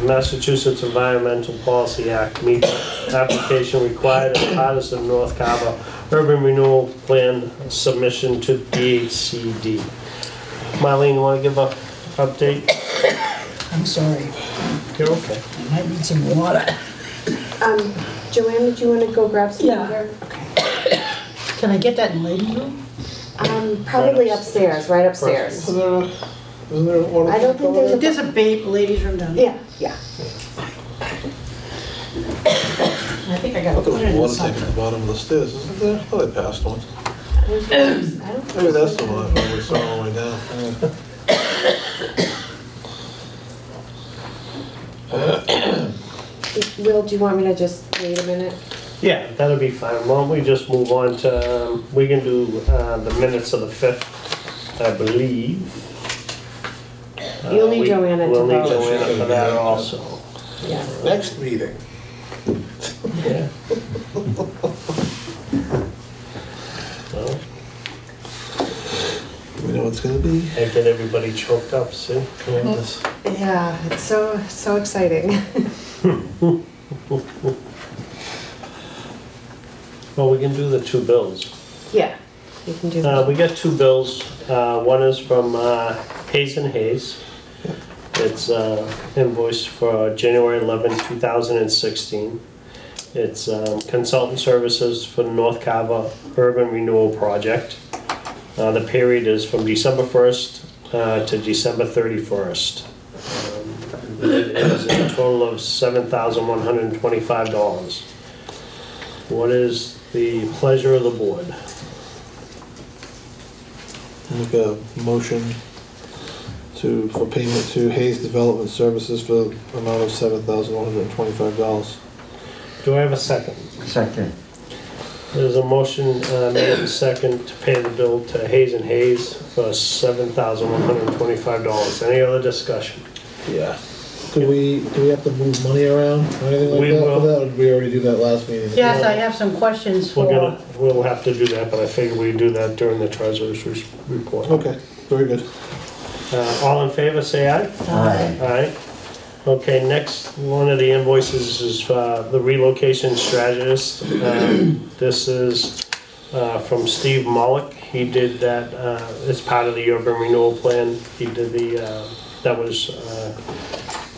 Massachusetts Environmental Policy Act meets application required as part of the North Carver Urban Renewal Plan submission to DHCD. Marlene, you want to give a update? I'm sorry. You're okay. I might need some water. Joanne, did you want to go grab some Yeah. water? Okay. Can I get that in ladies' room? Probably upstairs, right upstairs. Isn't there one? I don't think there's a... There's a ladies' room down there. Yeah. I think I gotta I thought put there it in was water tank at something. the bottom of the stairs, isn't there? I thought I passed one. I don't think Maybe that's the one I probably saw on the way down. Will, do you want me to just wait a minute? Yeah, that'll be fine. Why don't we just move on to, we can do the minutes of the 5th, I believe. You'll need Joanna to We'll need vote. Joanna for that also. Yeah. Next meeting. Yeah. Well, We know what's gonna be. I get everybody choked up, see? Yes. Yeah, it's so exciting. Well, we can do the 2 bills. Yeah, you can do that. We got 2 bills. One is from Hayes and Hayes. It's invoice for January 11, 2016. It's consultant services for the North Carver Urban Renewal Project. The period is from December 1st to December 31st. It is a total of $7,125. What is the pleasure of the board? Make a motion for payment to Hayes Development Services for the amount of $7,125. Do I have a second? Second. There's a motion made and second to pay the bill to Hayes and Hayes for $7,125. Any other discussion? Yeah. Do we have to move money around or anything like We that will. for that? Or did we already do that last meeting? Yes, I have some questions for, We'll have to do that, but I figure we do that during the treasurer's report. Okay, very good. All in favor, say aye. Aye. Aye. Okay, next one of the invoices is for the relocation strategist. This is from Steve Mullock. He did that as part of the urban renewal plan. He did that was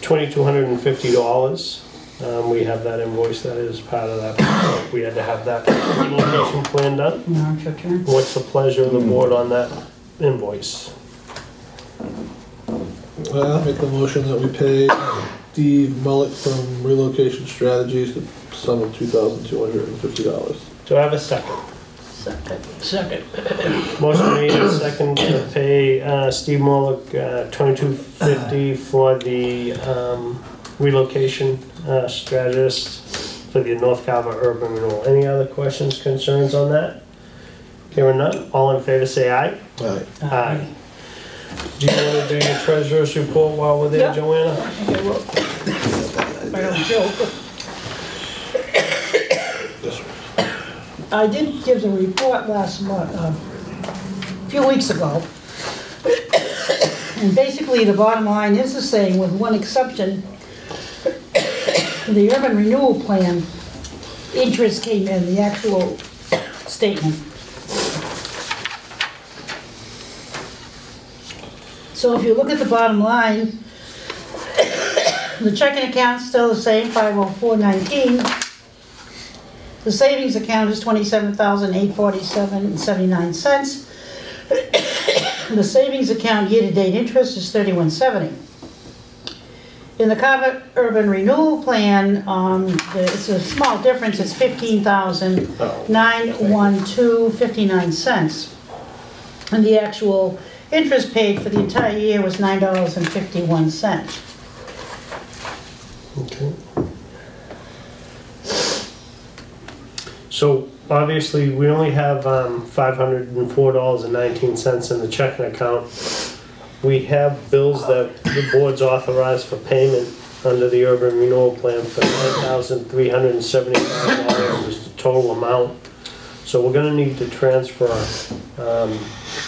$2,250. We have that invoice, that is part of that. We had to have that relocation plan done. no, it's your turn. What's the pleasure of the board on that invoice? I'll make the motion that we pay Steve Mullet from Relocation Strategies the sum of $2,250. Do I have a second? Second. Motion made and second to pay Steve Mullock $2,250 for the relocation strategist for the North Carver Urban Renewal. Any other questions, concerns on that? Hearing none, all in favor say aye. Aye. Aye. Do you want to do your treasurer's report while we're there, Yeah. Joanna? Okay, well, I don't joke. This one. I did give the report last month, a few weeks ago. And basically, the bottom line is the same, with one exception. The urban renewal plan interest came in, the actual statement. So if you look at the bottom line, the checking account's still the same, 50419. The savings account is $27,847.79. The savings account year-to-date interest is $31.70. In the Carver Urban Renewal Plan, it's a small difference, it's $15,912.59. And the actual interest paid for the entire year was $9.51. Okay. So obviously, we only have $504.19 in the checking account. We have bills that the board's authorized for payment under the urban renewal plan for $9,375 is the total amount. So we're gonna need to transfer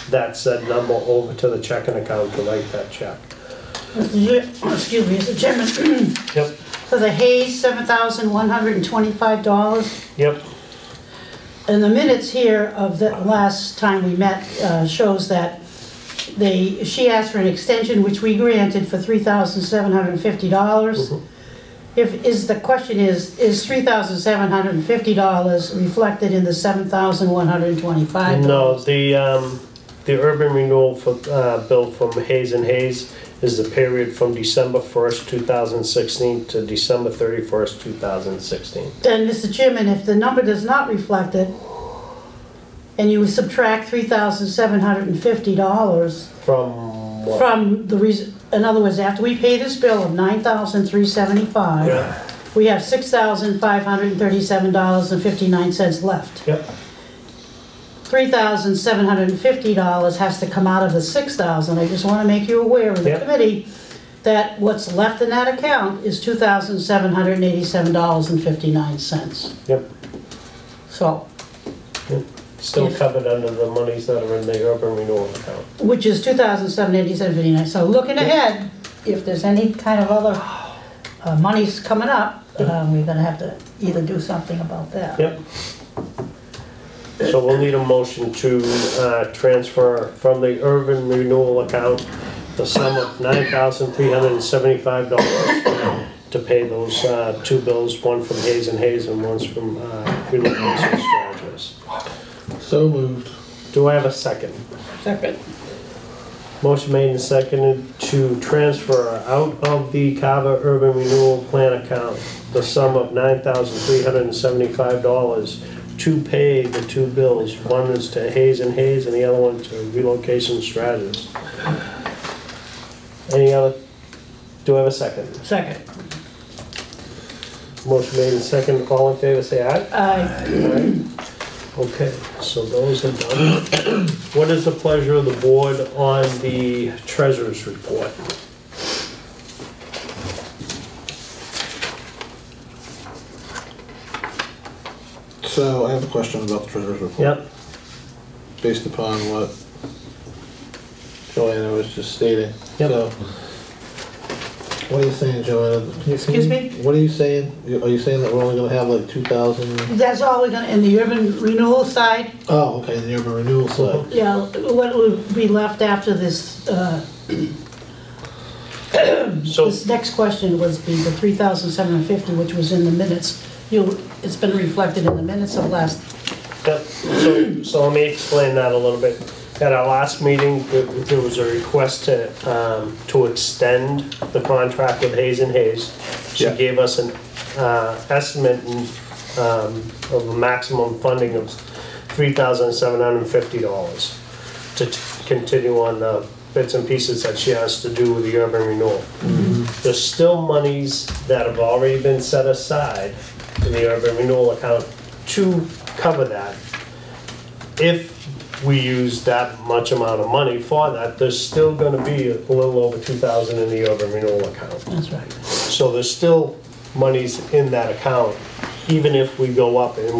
that said number over to the checking account to write that check. Excuse me, Mr. Chairman, Yep, for the Hayes, $7,125. yep, And the minutes here of the last time we met shows that she asked for an extension, which we granted for $3,750. The question is $3,750 reflected in the $7,125? no, the urban renewal for, bill from Hayes and Hayes is the period from December 1st, 2016 to December 31st, 2016. Then, Mr. Chairman, if the number does not reflect it, and you subtract $3,750 From what? from the reason, in other words, after we pay this bill of $9,375, Yeah. we have $6,537.59 left. Yep, $3,750 has to come out of the $6,000. I just want to make you aware of the Yep. committee that what's left in that account is $2,787.59. yep, So, still If- covered under the monies that are in the urban renewal account. which is $2,787.59. So looking ahead, if there's any kind of other monies coming up, we're gonna have to either do something about that. Yep. So we'll need a motion to transfer from the urban renewal account the sum of $9,375 to pay those two bills, one from Hayes and Hayes and one's from Relocation Strategies. So moved. Do I have a second? Second. Motion made and seconded to transfer out of the Carver Urban Renewal Plan account the sum of $9,375 to pay the two bills. One is to Hayes and Hayes and the other one to Relocation Strategies. Any other, do I have a second? Second. Motion made and seconded, all in favor say aye. Aye. Okay, so those are done. What is the pleasure of the board on the treasurer's report? So I have a question about the treasurer's report. Yep, Based upon what Joanna was just stating. Yep. So, what are you saying, Joanna? Excuse me? What are you saying? Are you saying that we're only gonna have like 2,000? That's all we're gonna, in the urban renewal side, Oh, okay, in the urban renewal side. yeah, what would be left after this, so, this next question was the 3,750, which was in the minutes. It's been reflected in the minutes of last, yep, so let me explain that a little bit. At our last meeting, there was a request to extend the contract with Hayes and Hayes. She Yeah. gave us an estimate of a maximum funding of $3,750 to continue on the bits and pieces that she has to do with the urban renewal. There's still monies that have already been set aside in the urban renewal account to cover that. If we use that much amount of money for that, there's still gonna be a little over 2,000 in the urban renewal account. that's right. So there's still monies in that account, even if we go up and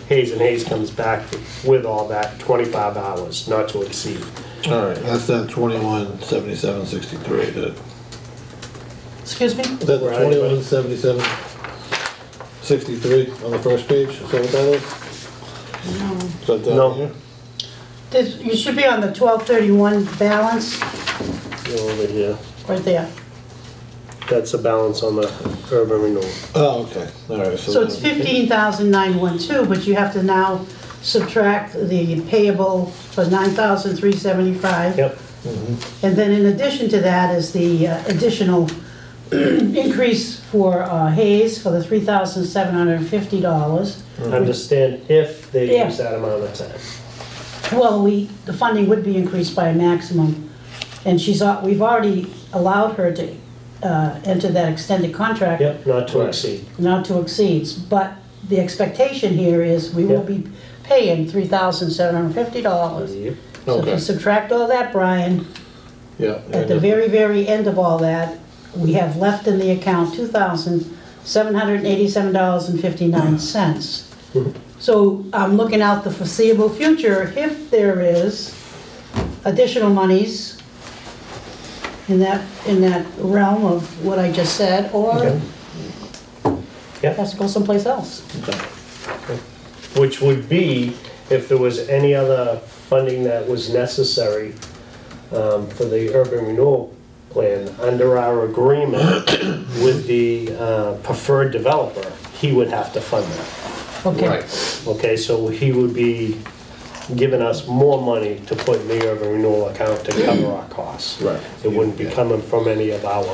Hayes and Hayes comes back with all that 25 hours, not to exceed. Alright, that's that 217763, Excuse me? is that Right. 217763 on the first page? Is that what that is? No. Is that down No. here? You should be on the 1231 balance, Over here, right there. that's the balance on the urban renewal. Oh, okay, alright. So it's 15,912, but you have to now subtract the payable for 9,375. Yep, And then in addition to that is the additional increase for Hayes for the $3,750. understand if they Yeah. use that amount of time. Well, the funding would be increased by a maximum, and we've already allowed her to enter that extended contract. Yep, not to Right. exceed. Not to exceed, but the expectation here is we will be paying $3,750. Yep. So if Okay. you subtract all that, Brian, Yeah. at the very, very end of all that, we have left in the account $2,787.59. So I'm looking out the foreseeable future, if there is additional monies in that realm of what I just said, or Okay. Yeah. has to go someplace else. Which would be if there was any other funding that was necessary for the urban renewal plan under our agreement with the preferred developer, he would have to fund that. Okay, Right. Okay, so he would be giving us more money to put in the urban renewal account to cover our costs. Right. It wouldn't be Yeah. coming from any of our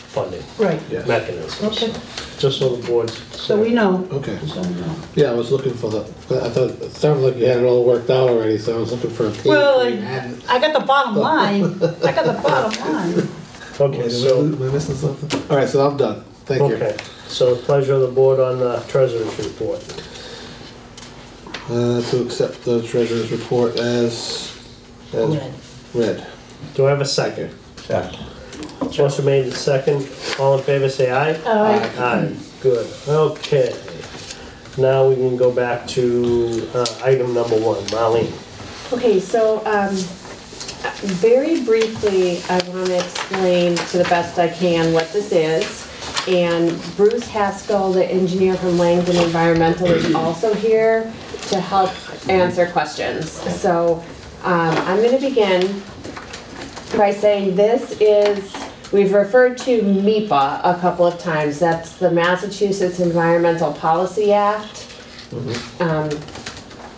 funding right, Yes. mechanisms. okay, Just so the board's. so we know. Okay. So we know. Yeah, I was looking for the, I thought, it sounded like you had it all worked out already, so I was looking for a page. Well, where you hadn't. I got the bottom line, I got the bottom line. Okay, Wait, so, am I missing something? All right, so I'm done. Thank you. okay, so the pleasure of the board on the treasurer's report. To accept the treasurer's report as Red. read. Do I have a second? Motion made in second. All in favor, say aye. Aye. Good, okay. Now we can go back to item number 1, Marlene. Okay, so, very briefly, I want to explain to the best I can what this is. And Bruce Haskell, the engineer from Langdon Environmental, is also here to help answer questions. So, I'm gonna begin by saying this is, we've referred to MEPA a couple of times. That's the Massachusetts Environmental Policy Act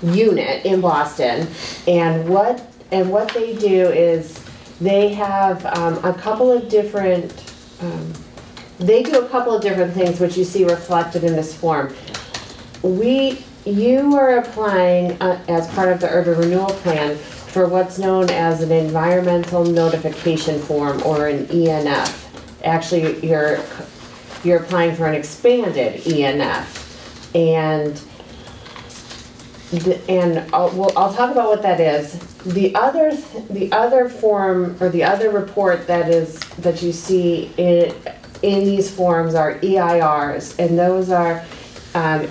unit in Boston. And what they do is they have a couple of different, they do a couple of different things which you see reflected in this form. You are applying as part of the urban renewal plan for what's known as an environmental notification form, or an ENF. Actually, you're applying for an expanded ENF. And I'll talk about what that is. The other form, or the other report that you see in these forms are EIRs, and those are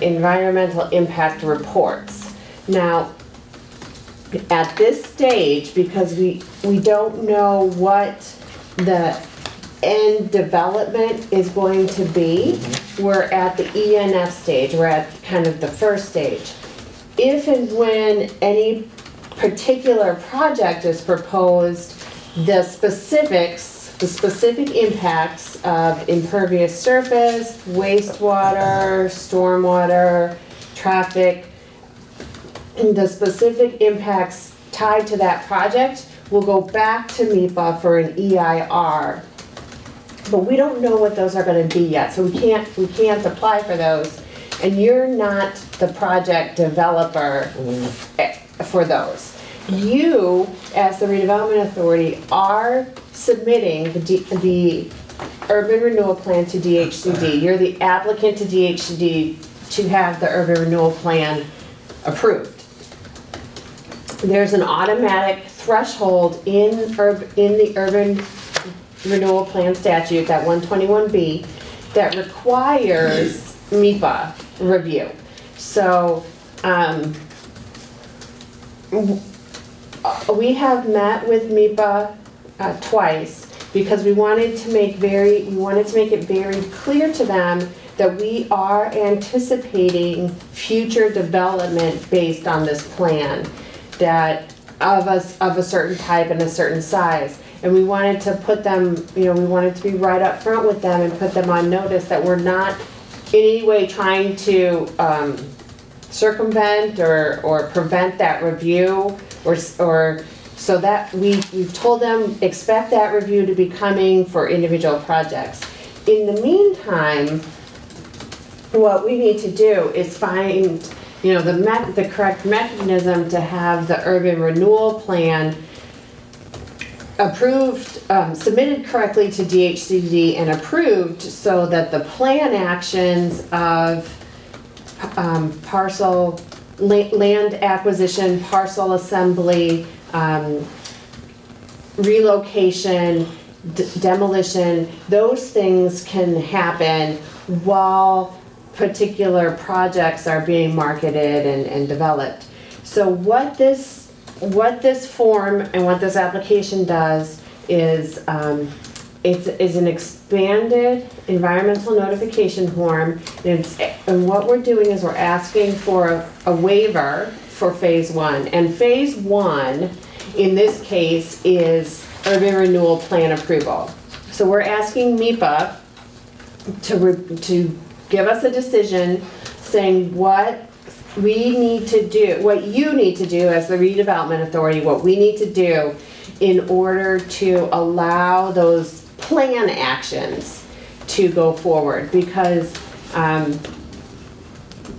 environmental impact reports. Now, at this stage, because we don't know what the end development is going to be, we're at the ENF stage, we're at kind of the first stage. If and when any particular project is proposed, the specific impacts of impervious surface, wastewater, stormwater, traffic, the specific impacts tied to that project will go back to MEPA for an EIR. But we don't know what those are gonna be yet, so we can't apply for those. And you're not the project developer for those. You, as the redevelopment authority, are submitting the urban renewal plan to DHCD. You're the applicant to DHCD to have the urban renewal plan approved. There's an automatic threshold in the urban renewal plan statute, that 121B, that requires MEPA review. So, we have met with MEPA twice, because we wanted to make it very clear to them that we are anticipating future development based on this plan, that of a certain type and a certain size. And we wanted to put them, we wanted to be right up front with them and put them on notice that we're not in any way trying to circumvent or prevent that review, or so that we've told them, expect that review to be coming for individual projects. In the meantime, what we need to do is find, the correct mechanism to have the urban renewal plan approved, submitted correctly to DHCD and approved, so that the plan actions of parcel, land acquisition, parcel assembly, relocation, demolition, those things can happen while particular projects are being marketed and developed. So what this form and what this application does is It's an expanded environmental notification form, and what we're doing is we're asking for a waiver for phase one. And phase one, in this case, is urban renewal plan approval. So we're asking MIPA to give us a decision saying what we need to do, what you need to do as the redevelopment authority, what we need to do in order to allow those plan actions to go forward. Because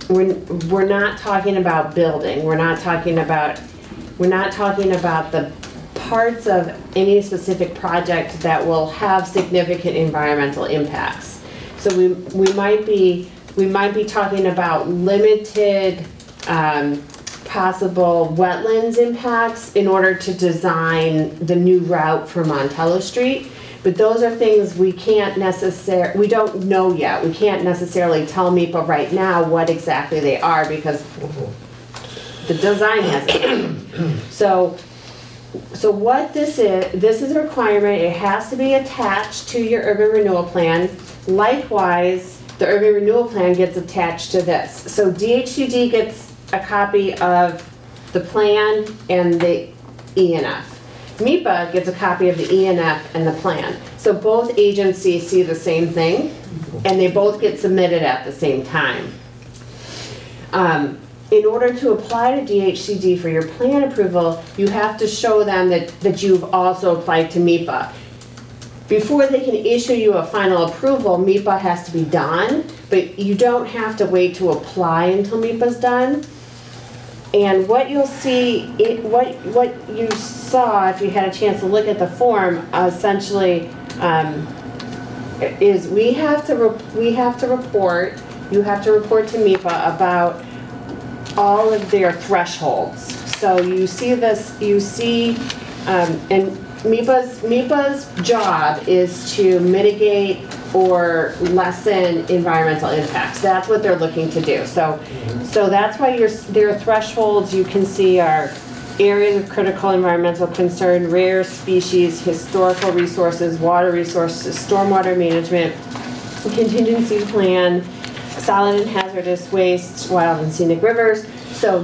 we're not talking about building, we're not talking about the parts of any specific project that will have significant environmental impacts. So we might be talking about limited possible wetlands impacts in order to design the new route for Montello Street. But those are things we don't know yet. We can't necessarily tell MIPA right now what exactly they are because the design hasn't happened. So what this is a requirement. It has to be attached to your urban renewal plan. Likewise, the urban renewal plan gets attached to this. So DHCD gets a copy of the plan and the ENF. MIPA gets a copy of the ENF and the plan. So both agencies see the same thing, and they both get submitted at the same time. In order to apply to DHCD for your plan approval, you have to show them that you've also applied to MIPA. Before they can issue you a final approval, MIPA has to be done, but you don't have to wait to apply until MIPA's done. And what you'll see, what you saw if you had a chance to look at the form, essentially, is you have to report to MIPA about all of their thresholds. So you see this, and MIPA's job is to mitigate or lessen environmental impacts. That's what they're looking to do. So that's why their thresholds you can see are areas of critical environmental concern, rare species, historical resources, water resources, stormwater management, contingency plan, solid and hazardous waste, wild and scenic rivers. So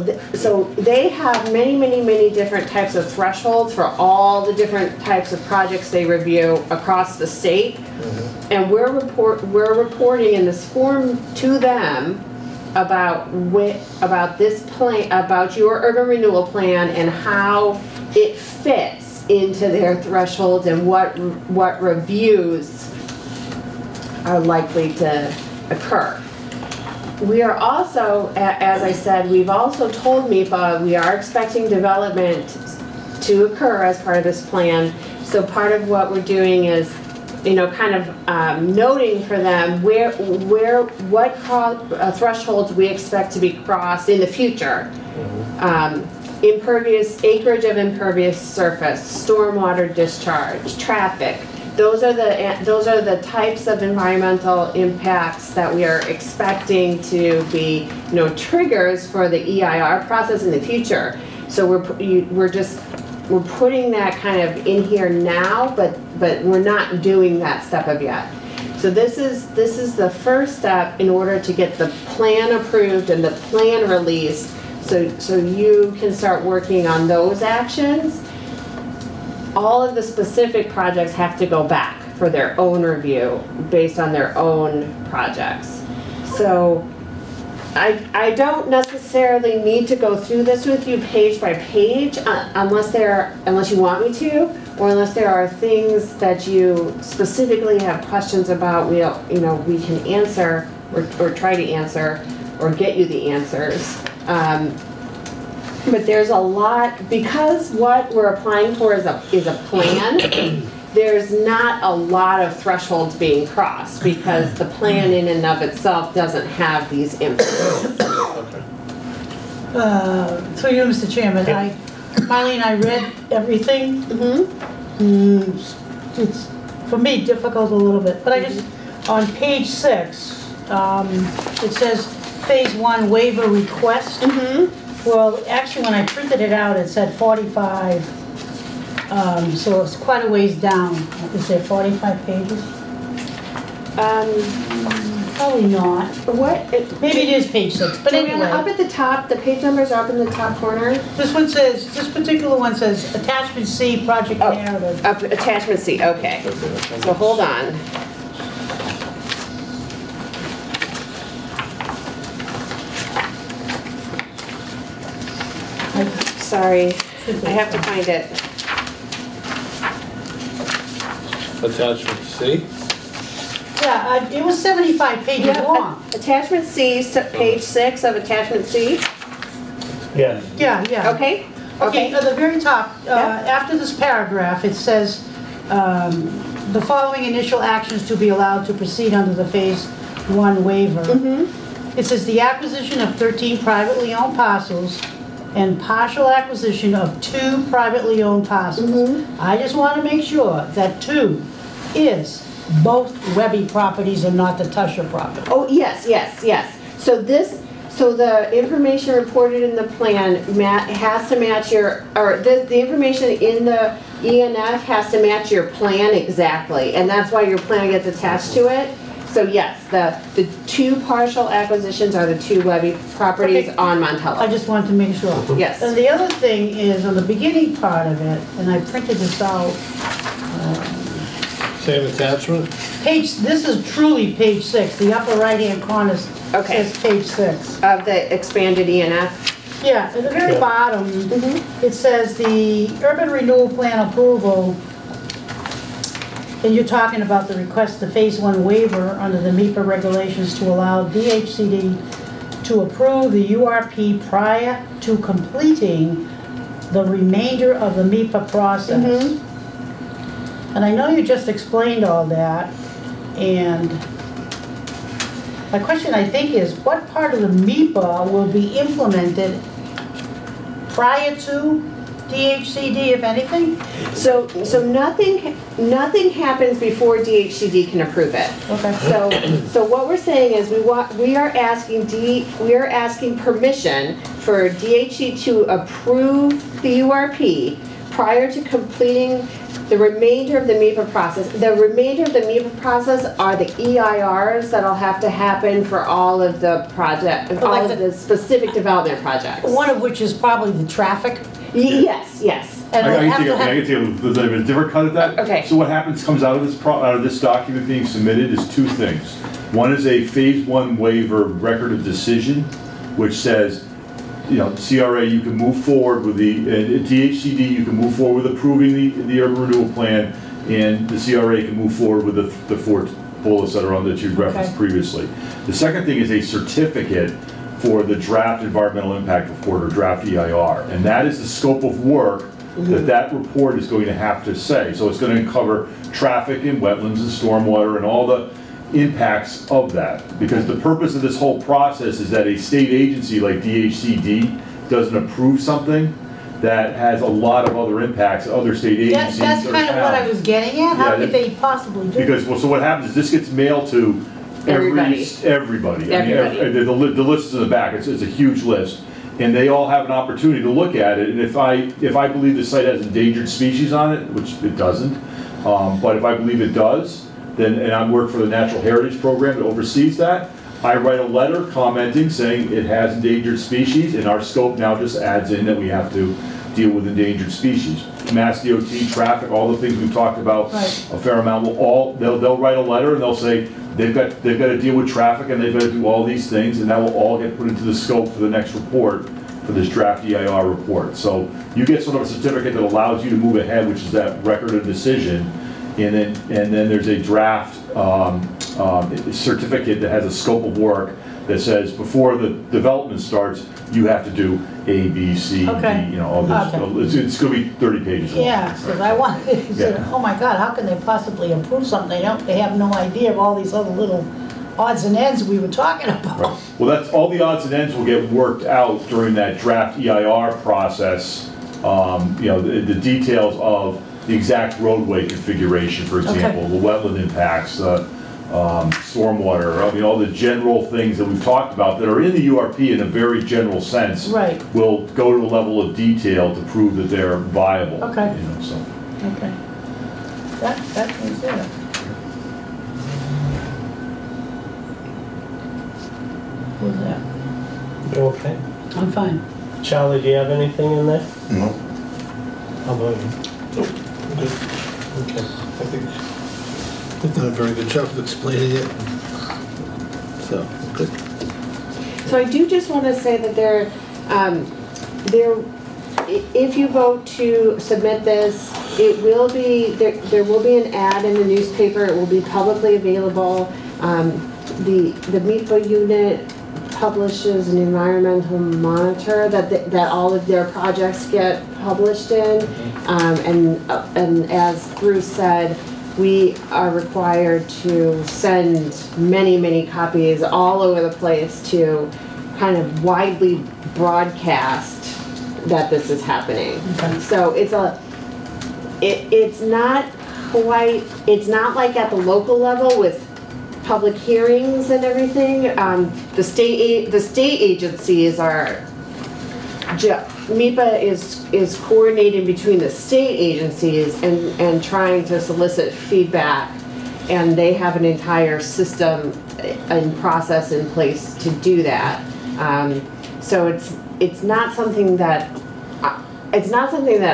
they have many different types of thresholds for all the different types of projects they review across the state. And we're reporting in this form to them about this plan, about your urban renewal plan and how it fits into their thresholds and what reviews are likely to occur. We are also, as I said, we've also told MIPA we are expecting development to occur as part of this plan. So part of what we're doing is, kind of noting for them what thresholds we expect to be crossed in the future. Impervious acreage of impervious surface, stormwater discharge, traffic. Those are the types of environmental impacts that we are expecting to be, triggers for the EIR process in the future. So we're putting that kind of in here now, but we're not doing that step of yet. So this is the first step in order to get the plan approved and the plan released, so you can start working on those actions. All of the specific projects have to go back for their own review based on their own projects. So I don't necessarily need to go through this with you page by page unless you want me to, or unless there are things that you specifically have questions about. We can answer or try to answer or get you the answers. But there's a lot, because what we're applying for is a plan. There's not a lot of thresholds being crossed because the plan in and of itself doesn't have these impacts. Through you, Mr. Chairman, Marlene, I read everything. It's, for me, difficult a little bit, but on page 6, it says phase 1 waiver request. Well, actually, when I printed it out, it said 45 So it's quite a ways down. Is there 45 pages? Probably not. What? Maybe it is page 6, but Joanna, up anyway. at the top, the page numbers are up in the top corner. This one says, this particular one says attachment C, project Oh. narrative. Up, attachment C, okay. So hold on. Sorry, I have to find it. Attachment C? Yeah, it was 75 pages Yeah, long. attachment C, page 6 of attachment C. Yeah, Yeah. Okay? Okay, at the very top, Yeah. after this paragraph, it says, the following initial actions to be allowed to proceed under the Phase 1 waiver. Mm-hmm. It says the acquisition of 13 privately owned parcels and partial acquisition of 2 privately owned parcels. Mm-hmm. I just want to make sure that 2 is both Webby properties and not the Tusher property. Oh, yes. So the information reported in the plan has to match your, or the information in the ENF has to match your plan exactly, and that's why your plan gets attached to it. So yes, the 2 partial acquisitions are the 2 Webby properties Okay. on I Montello. just wanted to make sure. Yes. And the other thing is, on the beginning part of it, and I printed this out, Same attachment? this is truly page 6, the upper right-hand corner Okay. says page 6. Of the expanded ENF. Yeah, at the very Yeah. bottom, Mm-hmm. it says the urban renewal plan approval, and you're talking about the request, the Phase 1 waiver under the MIPA regulations to allow DHCD to approve the URP prior to completing the remainder of the MIPA process. Mhm. And I know you just explained all that, and my question, I think, is what part of the MIPA will be implemented prior to DHCD, if anything? So nothing happens before DHCD can approve it. Okay. So what we're saying is we are asking permission for DHC to approve the URP prior to completing the remainder of the MIPA process. The remainder of the MIPA process are the EIRs that'll have to happen for all of the all of the specific development projects. One of which is probably the traffic. Yes. And I it'll can have take to a, I have, can take a different cut at that. Okay. So what comes out of this document being submitted is 2 things. One is a Phase 1 waiver record of decision, which says, you know, CRA, you can move forward with the, DHCD, you can move forward with approving the urban renewal plan, and the CRA can move forward with the 4 bullets that are on that you referenced Okay. previously. The second thing is a certificate for the draft environmental impact report, or draft EIR, and that is the scope of work that report is going to have to say. So it's going to cover traffic and wetlands and stormwater and all the impacts of that. Because the purpose of this whole process is that a state agency like DHCD doesn't approve something that has a lot of other impacts, other state agencies. that's or kind of what I towns. was getting at. How Yeah, could they possibly do Because, well, so what happens is this gets mailed to everybody. Everybody. I mean, the list is in the back, it's a huge list. And they all have an opportunity to look at it, and if I believe the site has endangered species on it, which it doesn't, but if I believe it does, then, and I work for the Natural Heritage Program that oversees that, I write a letter commenting saying it has endangered species, and our scope now just adds in that we have to deal with endangered species. Mass DOT, traffic, all the things we've talked about Right. a fair amount, they'll write a letter and they'll say they've got to deal with traffic and they've got to do all these things, and that will all get put into the scope for the next report, for this draft EIR report. So you get sort of a certificate that allows you to move ahead, which is that record of decision, and then there's a draft certificate that has a scope of work that says before the development starts, you have to do A, B, C, Okay. D, you know, all this. It's going to be 30 pages long. Yeah, because I wanted to say, Yeah. oh my God, how can they possibly approve something? They have no idea of all these other little odds and ends we were talking about. Right. Well, that's, all the odds and ends will get worked out during that draft EIR process. You know, the details of the exact roadway configuration, for example, the wetland impacts, stormwater, I mean, all the general things that we've talked about that are in the URP in a very general sense. Right. Will go to a level of detail to prove that they're viable. Okay. You know, so. Okay. That is it. Who's that? You okay? I'm fine. Charlie, do you have anything in there? No. How about you? Good. Okay. I think they've done a very good job of explaining it. So, good. So I do just want to say that if you vote to submit this, it will be, there will be an ad in the newspaper, it will be publicly available. The MEPA unit publishes an environmental monitor that all of their projects get published in. And as Bruce said, we are required to send many, many copies all over the place to kind of widely broadcast that this is happening. Okay. So it's not quite, it's not like at the local level with public hearings and everything. The state agencies are, MEPA is coordinating between the state agencies and trying to solicit feedback, and they have an entire system and process in place to do that. So it's not something that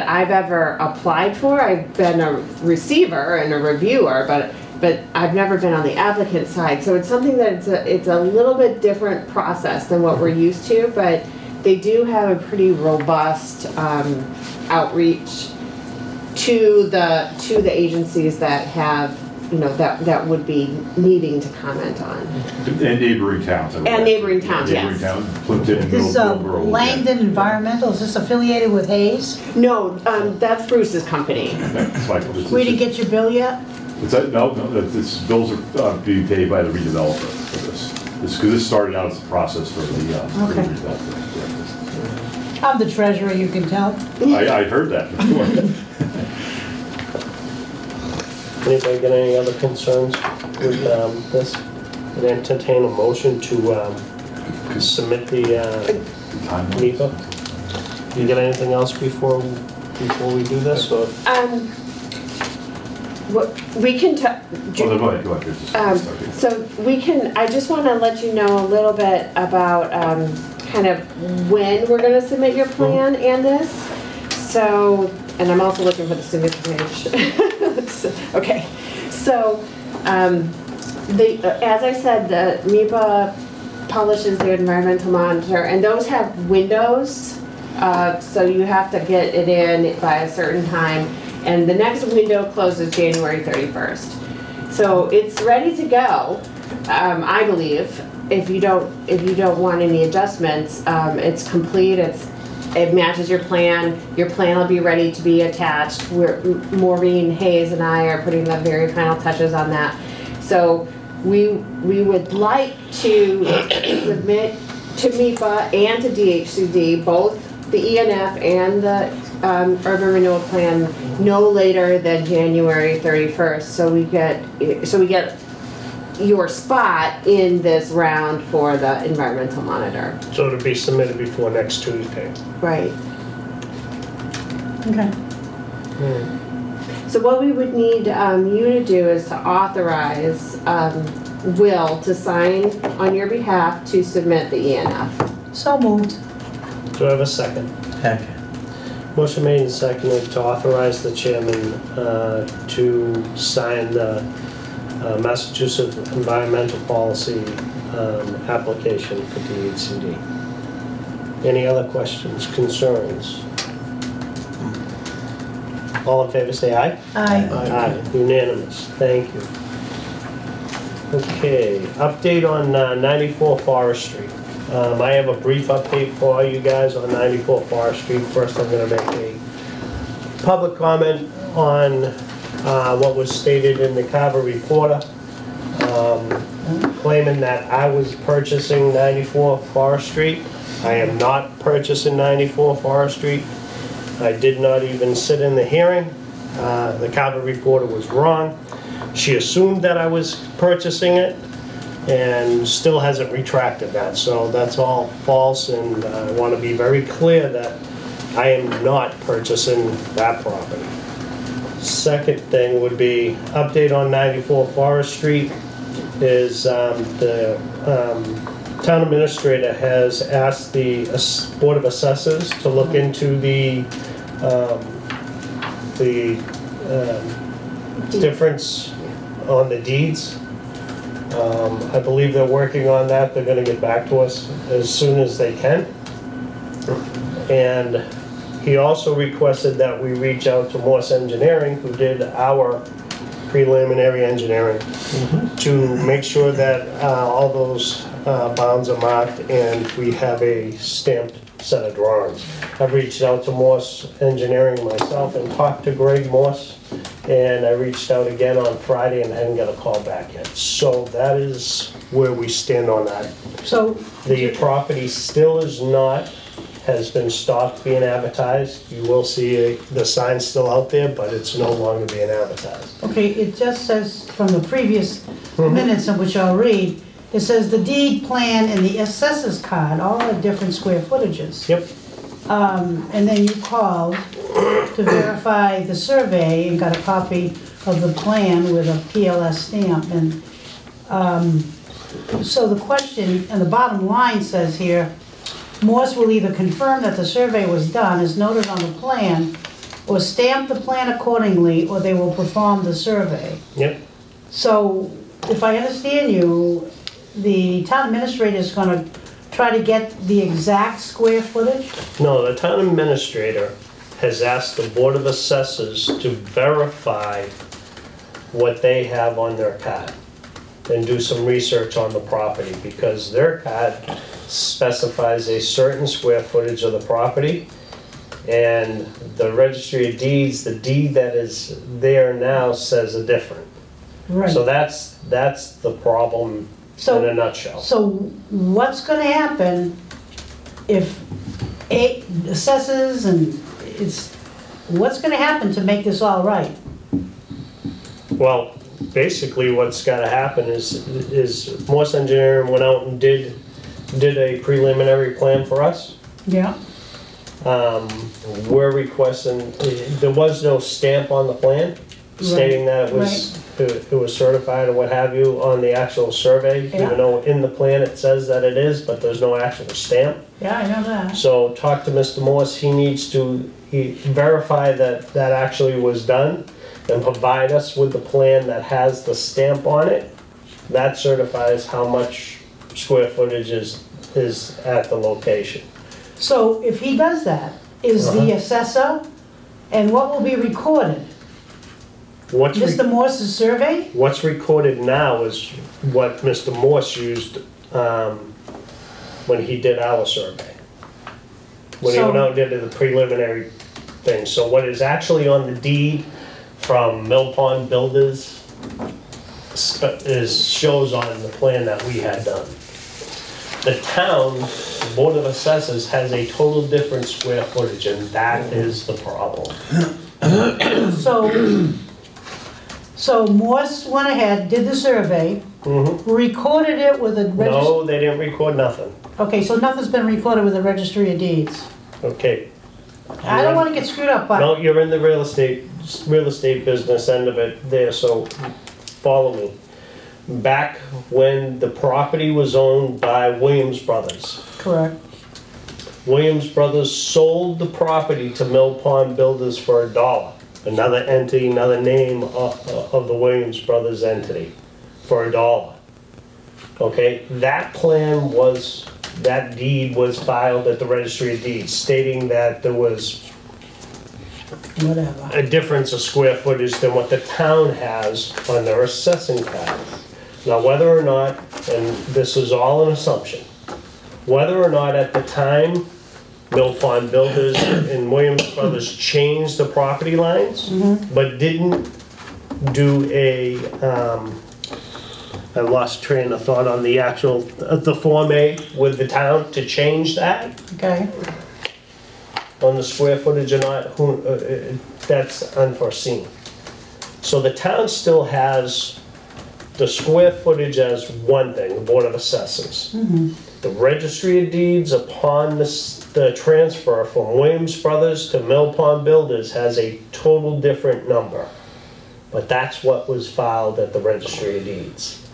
I've ever applied for. I've been a receiver and a reviewer, but I've never been on the applicant side. So it's something that it's a little bit different process than what we're used to, but they do have a pretty robust outreach to the agencies that have, that would be needing to comment on. And neighboring towns. And neighboring towns, Neighboring yes. towns, Plimpton and This Middleborough. Langdon Environmental, is this affiliated with Hayes? No, that's Bruce's company. It's like, We didn't get your bill yet? No, this bills are being paid by the redeveloper for this. Because this started out as a process for the Okay. redeveloper. I'm the treasurer, you can tell. I heard that before. Anybody got any other concerns with this? Would entertain a motion to submit the MEPA? You got anything else before we do this, or? What we can Oh, no, go ahead. so I just want to let you know a little bit about kind of when we're going to submit your plan and this. So, and I'm also looking for the signature page. Okay, so as I said, the MEPA publishes their environmental monitor, and those have windows, so you have to get it in by a certain time. And the next window closes January 31st. So it's ready to go, I believe. If you don't want any adjustments, it's complete. It matches your plan. Your plan will be ready to be attached. Maureen Hayes and I are putting the very final touches on that. So we would like to submit to MEPA and to DHCD, both the ENF and the urban renewal plan, no later than January 31st. So we get your spot in this round for the environmental monitor. So to be submitted before next Tuesday. Right. Okay. So what we would need you to do is to authorize Will to sign on your behalf to submit the ENF. So moved. Do I have a second? Second. Motion made and seconded to authorize the chairman to sign the Massachusetts Environmental Policy application for DHCD. Any other questions, concerns? All in favor say aye. Aye. Aye, unanimous, thank you. Okay, update on 94 Forest Street. I have a brief update for you guys on 94 Forest Street. First, I'm gonna make a public comment on what was stated in the Carver Reporter, claiming that I was purchasing 94 Forest Street. I am not purchasing 94 Forest Street. I did not even sit in the hearing. The Carver Reporter was wrong. She assumed that I was purchasing it and still hasn't retracted that. So that's all false, and I want to be very clear that I am not purchasing that property. Second thing would be update on 94 Forest Street is the town administrator has asked the Board of Assessors to look into the difference on the deeds. I believe they're working on that. They're gonna get back to us as soon as they can. And he also requested that we reach out to Morse Engineering, who did our preliminary engineering, to make sure that all those bounds are marked and we have a stamped set of drawings. I've reached out to Morse Engineering myself and talked to Greg Morse, and I reached out again on Friday and hadn't got a call back yet. So that is where we stand on that. So, The property still has been stopped being advertised. You will see the sign still out there, but it's no longer being advertised. okay, it just says from the previous minutes, in which I'll read, it says the deed plan and the assessor's card all have different square footages. Yep. And then you called to verify the survey and got a copy of the plan with a PLS stamp. And so the question, and the bottom line says here, Morse will either confirm that the survey was done as noted on the plan, or stamp the plan accordingly, or they will perform the survey. Yep. So, if I understand you, the town administrator is gonna try to get the exact square footage? No, the town administrator has asked the Board of Assessors to verify what they have on their card and do some research on the property, because their card specifies a certain square footage of the property, and the registry of deeds, the deed that is there now says a different. Right. So that's the problem in a nutshell. So what's gonna happen if it assesses and what's gonna happen to make this all right? Well, basically what's gotta happen is Morse Engineering went out and did a preliminary plan for us. Yeah. We're requesting, there was no stamp on the plan stating that it was certified or what have you on the actual survey, Yeah. even though in the plan it says that it is, but there's no actual stamp. Yeah, I know that. So talk to Mr. Morse, he needs to verify that that actually was done and provide us with the plan that has the stamp on it. That certifies how much square footage is at the location. So if he does that, is the assessor, and what will be recorded? Mr. Morse's survey? What's recorded now is what Mr. Morse used when he did our survey. When he went out and did the preliminary thing. So what is actually on the deed from Mill Pond Builders shows on the plan that we had done. The town, the Board of Assessors, has a total different square footage, and that is the problem. So Morse went ahead, did the survey, recorded it with a registry. No, they didn't record nothing. Okay, so nothing's been recorded with the registry of deeds. Okay. I don't wanna get screwed up, but. No, you're in the real estate business end of it there, so follow me. Back when the property was owned by Williams Brothers, Correct. Williams Brothers sold the property to Mill Pond Builders for $1. Another entity, another name of the Williams Brothers entity, for $1. Okay, that deed was filed at the Registry of Deeds, stating that there was Whatever. a difference of square footage than what the town has on their assessing card. Now, whether or not, and this is all an assumption, whether or not at the time Mill Pond Builders and Williams Brothers changed the property lines, but didn't do I lost train of thought on the actual, the Form A with the town to change that Okay, on the square footage or not, that's unforeseen. So the town still has the square footage as one thing, the Board of Assessors. The Registry of Deeds upon the transfer from Williams Brothers to Mill Pond Builders has a total different number. But that's what was filed at the Registry of Deeds.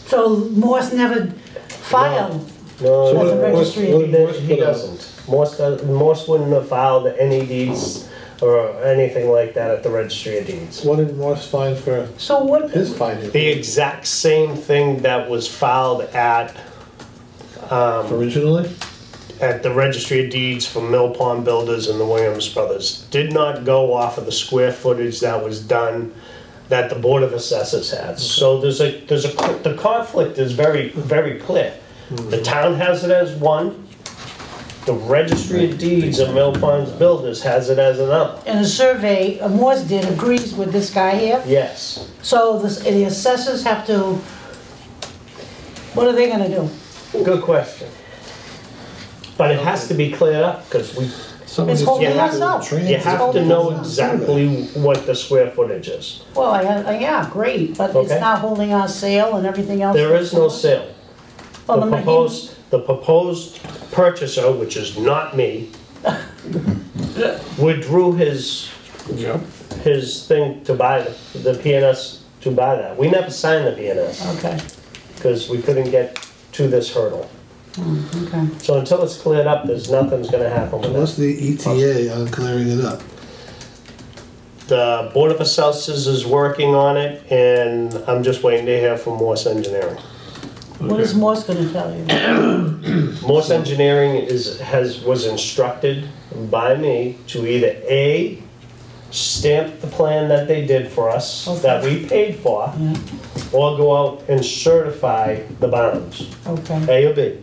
So Morse never filed. No, So That's a no, registry of Morse he put out? doesn't. Morse wouldn't have filed any deeds or anything like that at the Registry of Deeds. What did Morse find for So what, his finding? The exact same thing that was filed at Originally? the Registry of Deeds for Mill Pond Builders and the Williams Brothers did not go off of the square footage that was done that the Board of Assessors has. So the conflict is very, very clear. The town has it as one, the Registry of Deeds of Mill Pond Builders has it as another. in a survey, Morse did agrees with this guy here? Yes. So the assessors have to, what are they gonna do? Good question. But it has to be cleared up, because Somebody It's holding just us up. transit- you have to know exactly what the square footage is. Well, yeah, great, but it's Okay. not holding our sale and everything else. There is no sale. Well, The proposed purchaser, which is not me, withdrew his Yep. thing to buy the PNS to buy that. We never signed the PNS, Okay, because we couldn't get to this hurdle. okay. So until it's cleared up, there's nothing's gonna happen with What's it. the ETA on clearing it up? The Board of Assessors is working on it, and I'm just waiting to hear from Morse Engineering. What is Morse gonna tell you? Morse Engineering was instructed by me to either A, stamp the plan that they did for us, that we paid for, Yeah, or go out and certify the bounds, okay. A or B.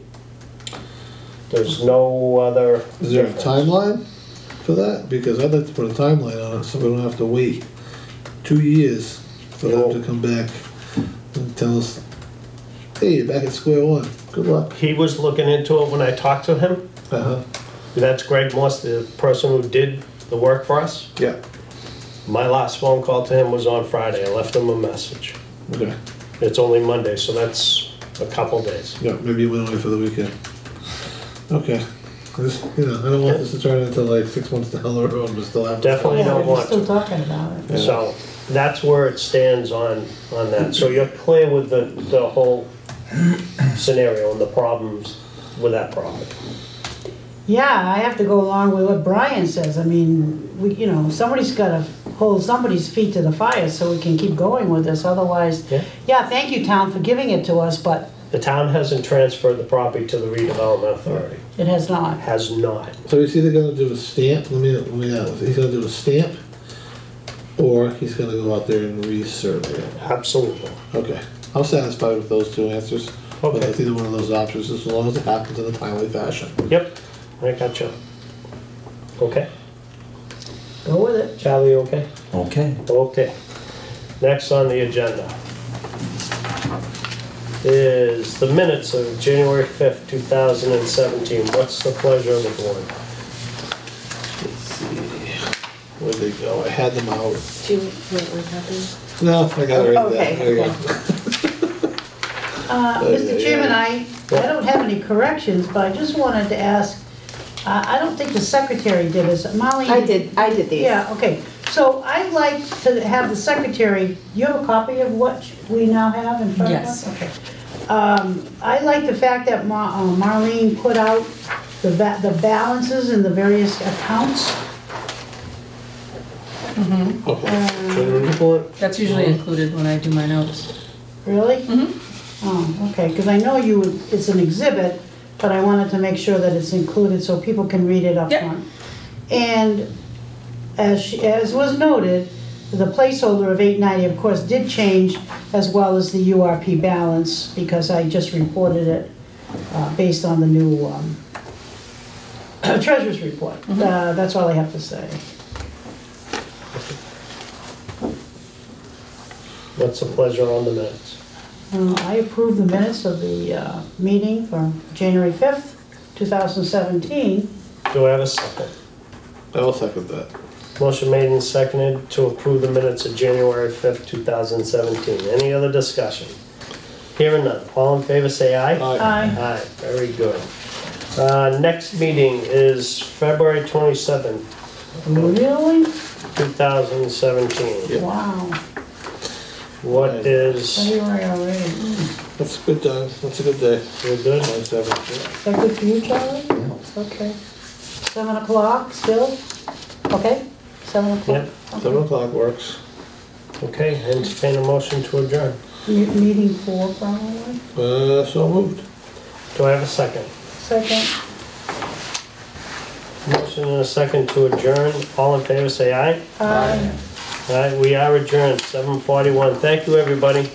There's no other. Is there a difference. timeline for that? Because I'd like to put a timeline on it so we don't have to wait 2 years for them to come back and tell us, hey, you're back at square one. Good luck. He was looking into it when I talked to him. Uh-huh. That's Greg Morse, the person who did the work for us. Yeah. My last phone call to him was on Friday. I left him a message. Okay. It's only Monday, so that's a couple days. Yeah, maybe you went away for the weekend. Okay. I just, I don't want this to turn into like 6 months down the road, but still have. Definitely Yeah, don't we're want still to. talking about it. So that's where it stands on that. So you're clear with the whole scenario and the problems with that property. Yeah, I have to go along with what Brian says. I mean, somebody's gotta hold somebody's feet to the fire so we can keep going with this, otherwise, Yeah. yeah, thank you, town, for giving it to us, but The town hasn't transferred the property to the redevelopment authority. it has not. Has not. So is either gonna do a stamp, let me ask, he's gonna do a stamp, or he's gonna go out there and resurvey it? Absolutely. Okay, I'm satisfied with those two answers. Whether Okay. it's either one of those options, as long as it happens in a timely fashion. Yep, I got you. Okay, Go with it. Charlie, you okay? Okay. Okay. Next on the agenda is the minutes of January 5th, 2017. What's the pleasure of the board? Let's see, where'd they go? I had them out. Do you want one copy? No, I got it right there. Okay, There you go. Mr. Chairman, I don't have any corrections, but I just wanted to ask, I don't think the secretary did this. Molly? I did these. Yeah, okay. So I'd like to have the secretary, you have a copy of what we now have in front of us? Yes. Okay. I like the fact that Marlene put out the balances in the various accounts. Children report? That's usually included when I do my notes. Really? Oh, okay, because I know it's an exhibit, but I wanted to make sure that it's included so people can read it up Yep. front. And as was noted, the placeholder of 890, of course, did change, as well as the URP balance, because I just reported it based on the new treasurer's report. That's all I have to say. What's the pleasure on the minutes? I approve the minutes of the meeting for January 5th, 2017. Do I have a second? I will second that. Motion made and seconded to approve the minutes of January 5th, 2017. Any other discussion? Hearing none. All in favor, say aye. Aye. Aye, very good. Next meeting is February 27th, Really? 2017. Yep. Wow. What is, February already. Mm. That's a good time, that's a good day. we're good? 27, yeah. Is that good for you, Charlie? Okay. 7 o'clock still? Okay, 7 o'clock? Yep. Okay. 7 o'clock works. Okay, entertain a motion to adjourn. Meeting 4 probably? So moved. Do I have a second? Second. Motion and a second to adjourn. All in favor, say aye. Aye. All right, we are adjourned, 7:41. Thank you, everybody.